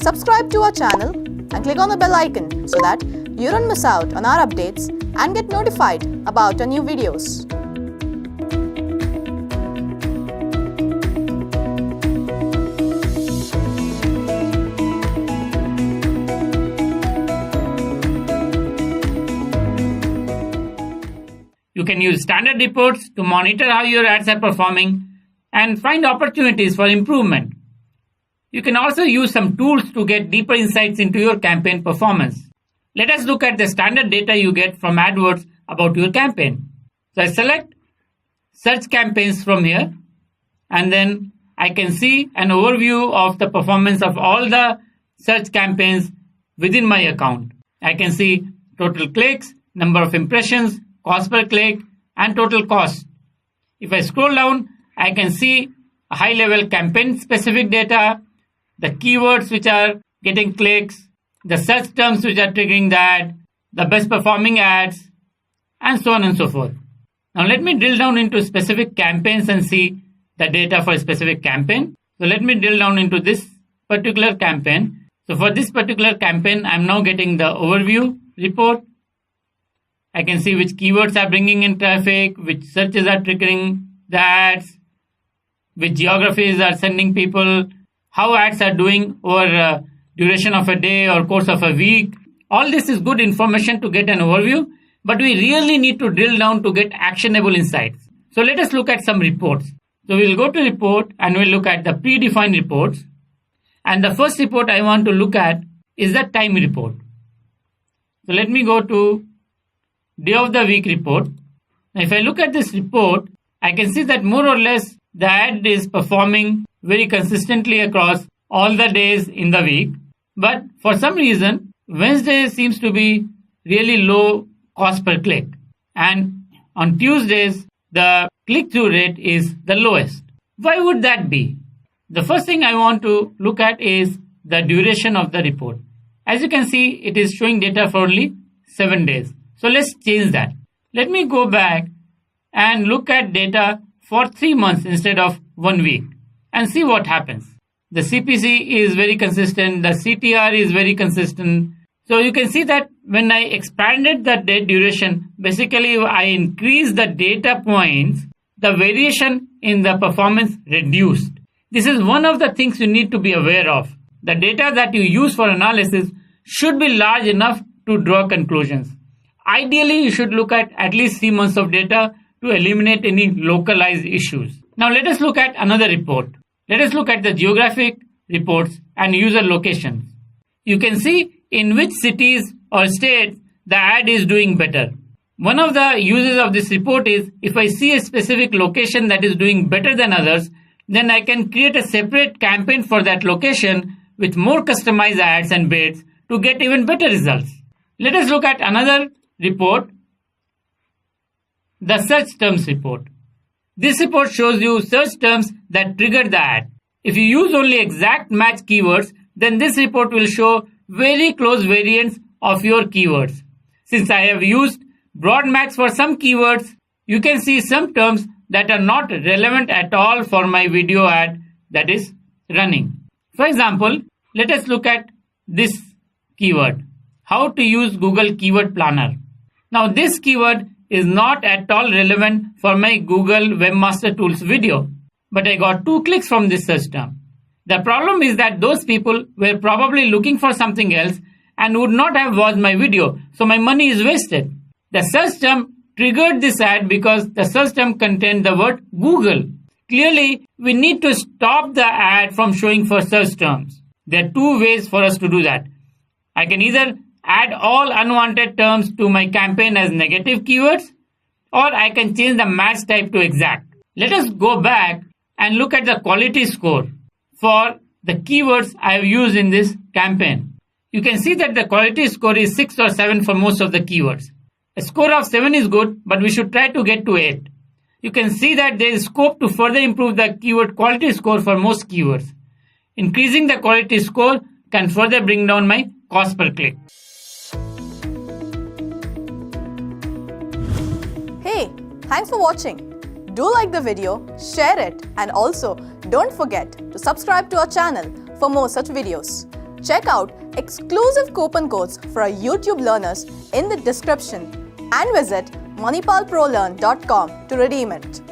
Subscribe to our channel and click on the bell icon so that you don't miss out on our updates and get notified about our new videos. You can use standard reports to monitor how your ads are performing and find opportunities for improvement. You can also use some tools to get deeper insights into your campaign performance. Let us look at the standard data you get from AdWords about your campaign. So I select search campaigns from here, and then I can see an overview of the performance of all the search campaigns within my account. I can see total clicks, number of impressions, cost per click, and total cost. If I scroll down, I can see a high-level campaign-specific data, the keywords which are getting clicks, the search terms which are triggering the ad, the best performing ads, and so on and so forth. Now let me drill down into specific campaigns and see the data for a specific campaign. So let me drill down into this particular campaign. So for this particular campaign, I'm now getting the overview report. I can see which keywords are bringing in traffic, which searches are triggering the ads, which geographies are sending people, how ads are doing over duration of a day or course of a week. All this is good information to get an overview, but we really need to drill down to get actionable insights. So let us look at some reports. So we'll go to report and we'll look at the predefined reports. And the first report I want to look at is the time report. So let me go to day of the week report. Now if I look at this report, I can see that more or less the ad is performing very consistently across all the days in the week. But for some reason, Wednesday seems to be really low cost per click. And on Tuesdays, the click-through rate is the lowest. Why would that be? The first thing I want to look at is the duration of the report. As you can see, it is showing data for only 7 days. So let's change that. Let me go back and look at data for 3 months instead of 1 week and see what happens. The CPC is very consistent. The CTR is very consistent. So you can see that when I expanded the date duration, basically I increased the data points, the variation in the performance reduced. This is one of the things you need to be aware of. The data that you use for analysis should be large enough to draw conclusions. Ideally, you should look at least 3 months of data to eliminate any localized issues. Now let us look at another report. Let us look at the geographic reports and user locations. You can see in which cities or states the ad is doing better. One of the uses of this report is if I see a specific location that is doing better than others, then I can create a separate campaign for that location with more customized ads and bids to get even better results. Let us look at another report, the search terms report. This report shows you search terms that trigger the ad. If you use only exact match keywords, then this report will show very close variants of your keywords. Since I have used broad match for some keywords, you can see some terms that are not relevant at all for my video ad that is running. For example, let us look at this keyword, how to use Google Keyword Planner. Now this keyword is not at all relevant for my Google Webmaster Tools video, but I got 2 clicks from this search term. The problem is that those people were probably looking for something else and would not have watched my video, so my money is wasted. The search term triggered this ad because the search term contained the word Google. Clearly, we need to stop the ad from showing for search terms. There are 2 ways for us to do that. I can either add all unwanted terms to my campaign as negative keywords, or I can change the match type to exact. Let us go back and look at the quality score for the keywords I have used in this campaign. You can see that the quality score is 6 or 7 for most of the keywords. A score of 7 is good, but we should try to get to 8. You can see that there is scope to further improve the keyword quality score for most keywords. Increasing the quality score can further bring down my cost per click. Hey, thanks for watching. Do like the video, share it, and also don't forget to subscribe to our channel for more such videos. Check out exclusive coupon codes for our YouTube learners in the description and visit MoneyPalProLearn.com to redeem it.